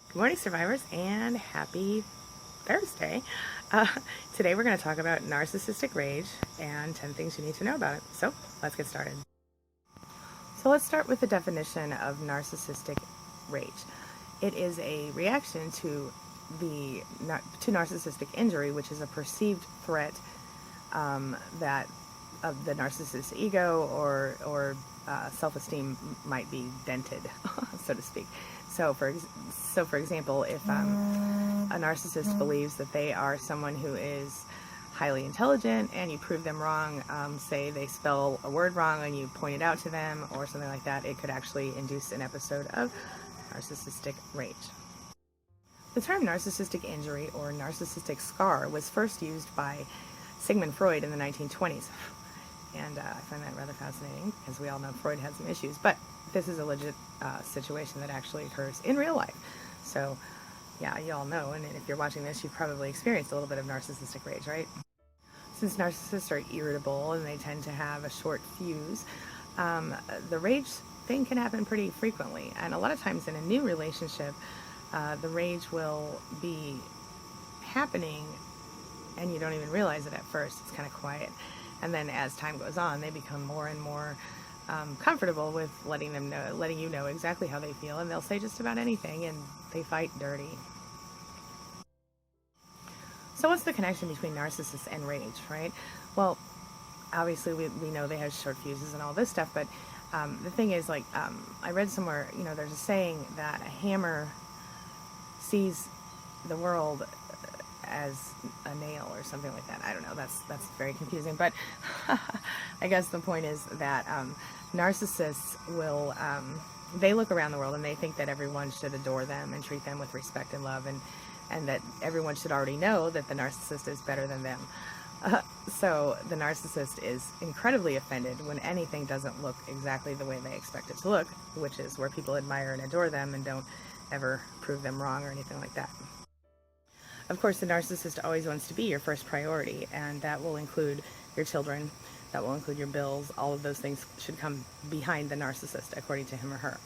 Good morning, survivors, and happy Thursday. Today we're going to talk about narcissistic rage and 10 things you need to know about it. So let's get started. So let's start with the definition of narcissistic rage. It is a reaction to narcissistic injury, which is a perceived threat that of the narcissist's ego or self-esteem might be dented, so to speak. So for example, if a narcissist believes that they are someone who is highly intelligent and you prove them wrong, say they spell a word wrong and you point it out to them or something like that, it could actually induce an episode of narcissistic rage. The term narcissistic injury or narcissistic scar was first used by Sigmund Freud in the 1920s. And I find that rather fascinating because we all know Freud had some issues, but this is a legit situation that actually occurs in real life. So yeah, you all know, and if you're watching this, you've probably experienced a little bit of narcissistic rage, right? Since narcissists are irritable and they tend to have a short fuse, the rage thing can happen pretty frequently. And a lot of times in a new relationship, the rage will be happening and you don't even realize it at first. It's kind of quiet. And then as time goes on, they become more and more comfortable with letting you know exactly how they feel, and they'll say just about anything, and they fight dirty. So what's the connection between narcissists and rage, right? Well, obviously we know they have short fuses and all this stuff, but the thing is, like, I read somewhere, there's a saying that a hammer sees the world as a nail or something like that. I don't know, that's very confusing, but I guess the point is that narcissists will they look around the world and they think that everyone should adore them and treat them with respect and love, and that everyone should already know that the narcissist is better than them. So the narcissist is incredibly offended when anything doesn't look exactly the way they expect it to look, which is where people admire and adore them and don't ever prove them wrong or anything like that. Of course, the narcissist always wants to be your first priority, and that will include your children, that will include your bills. All of those things should come behind the narcissist, according to him or her.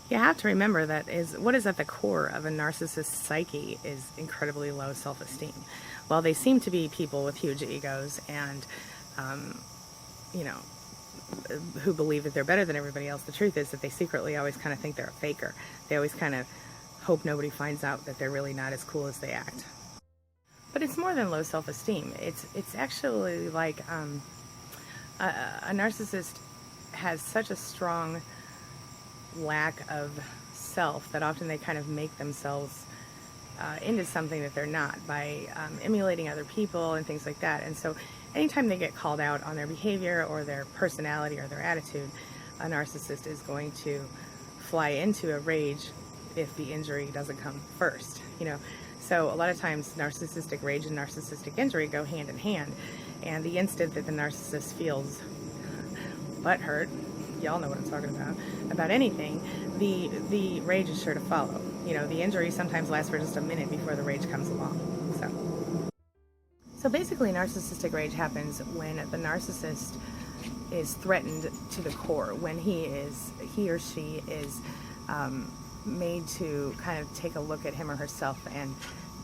You have to remember that what is at the core of a narcissist's psyche is incredibly low self-esteem. While they seem to be people with huge egos and, who believe that they're better than everybody else, the truth is that they secretly always kind of think they're a faker. They always kind of hope nobody finds out that they're really not as cool as they act. But it's more than low self-esteem. It's actually like a narcissist has such a strong lack of self that often they kind of make themselves into something that they're not by emulating other people and things like that. And so anytime they get called out on their behavior or their personality or their attitude, a narcissist is going to fly into a rage if the injury doesn't come first, So a lot of times narcissistic rage and narcissistic injury go hand in hand, and the instant that the narcissist feels butthurt, y'all know what I'm talking about anything, the rage is sure to follow. The injury sometimes lasts for just a minute before the rage comes along. So basically narcissistic rage happens when the narcissist is threatened to the core, when he or she is made to kind of take a look at him or herself and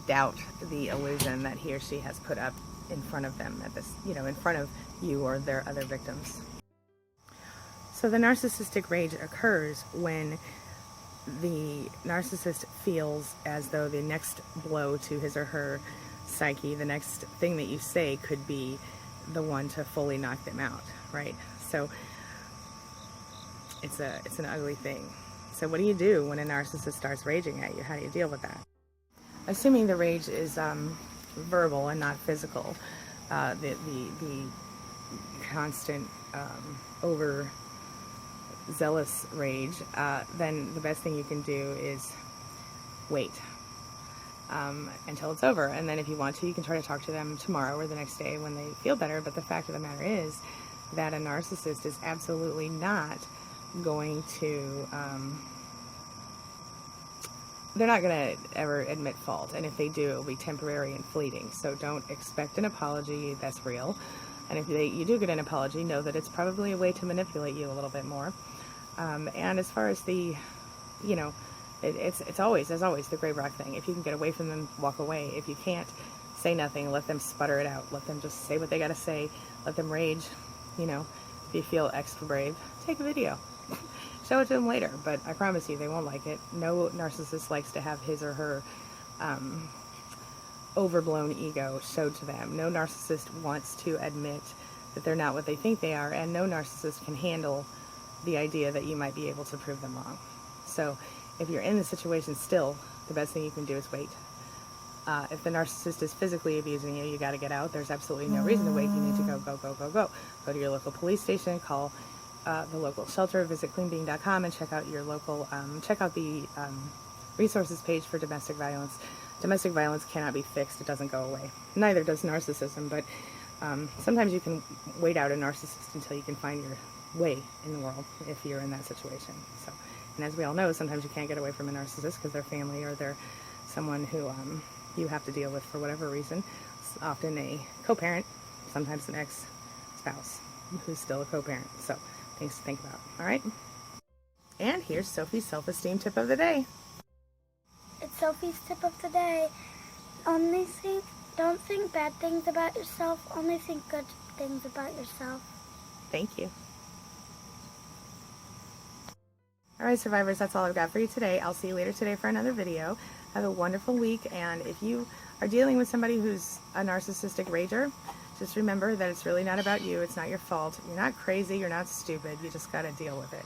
doubt the illusion that he or she has put up in front of them in front of you or their other victims. So the narcissistic rage occurs when the narcissist feels as though the next blow to his or her psyche, the next thing that you say, could be the one to fully knock them out, right? So it's an ugly thing. So what do you do when a narcissist starts raging at you? How do you deal with that? Assuming the rage is verbal and not physical, the constant overzealous rage, then the best thing you can do is wait until it's over. And then if you want to, you can try to talk to them tomorrow or the next day when they feel better. But the fact of the matter is that a narcissist is absolutely not going to they're not going to ever admit fault, and if they do, it'll be temporary and fleeting. So don't expect an apology that's real, and if you do get an apology, know that it's probably a way to manipulate you a little bit more. And as far as the you know, it's always, as always, the gray rock thing. If you can get away from them, walk away. If you can't, say nothing. Let them sputter it out. Let them just say what they got to say. Let them rage. You know, if you feel extra brave, take a video. Show it to them later, but I promise you they won't like it. No narcissist likes to have his or her overblown ego showed to them. No narcissist wants to admit that they're not what they think they are, and no narcissist can handle the idea that you might be able to prove them wrong. So if you're in the situation still, the best thing you can do is wait. If the narcissist is physically abusing you, you got to get out. There's absolutely no reason to wait. You need to go, go, go, go, go. Go to your local police station, call the local shelter, visit cleanbeing.com and check out your local, check out the resources page for domestic violence. Domestic violence cannot be fixed. It doesn't go away. Neither does narcissism, but sometimes you can wait out a narcissist until you can find your way in the world if you're in that situation. So, and as we all know, sometimes you can't get away from a narcissist because they're family or they're someone who you have to deal with for whatever reason. It's often a co-parent, sometimes an ex-spouse who's still a co-parent. So things to think about. All right. And here's Sophie's self-esteem tip of the day. It's Sophie's tip of the day. Don't think bad things about yourself. Only think good things about yourself. Thank you. All right, survivors, that's all I've got for you today. I'll see you later today for another video. Have a wonderful week, and if you are dealing with somebody who's a narcissistic rager, just remember that it's really not about you. It's not your fault. You're not crazy. You're not stupid. You just got to deal with it.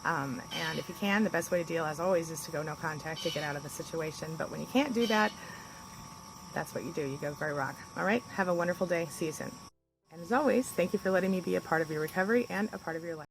And if you can, the best way to deal, as always, is to go no contact to get out of the situation. But when you can't do that, that's what you do. You go gray rock. All right? Have a wonderful day. See you soon. And as always, thank you for letting me be a part of your recovery and a part of your life.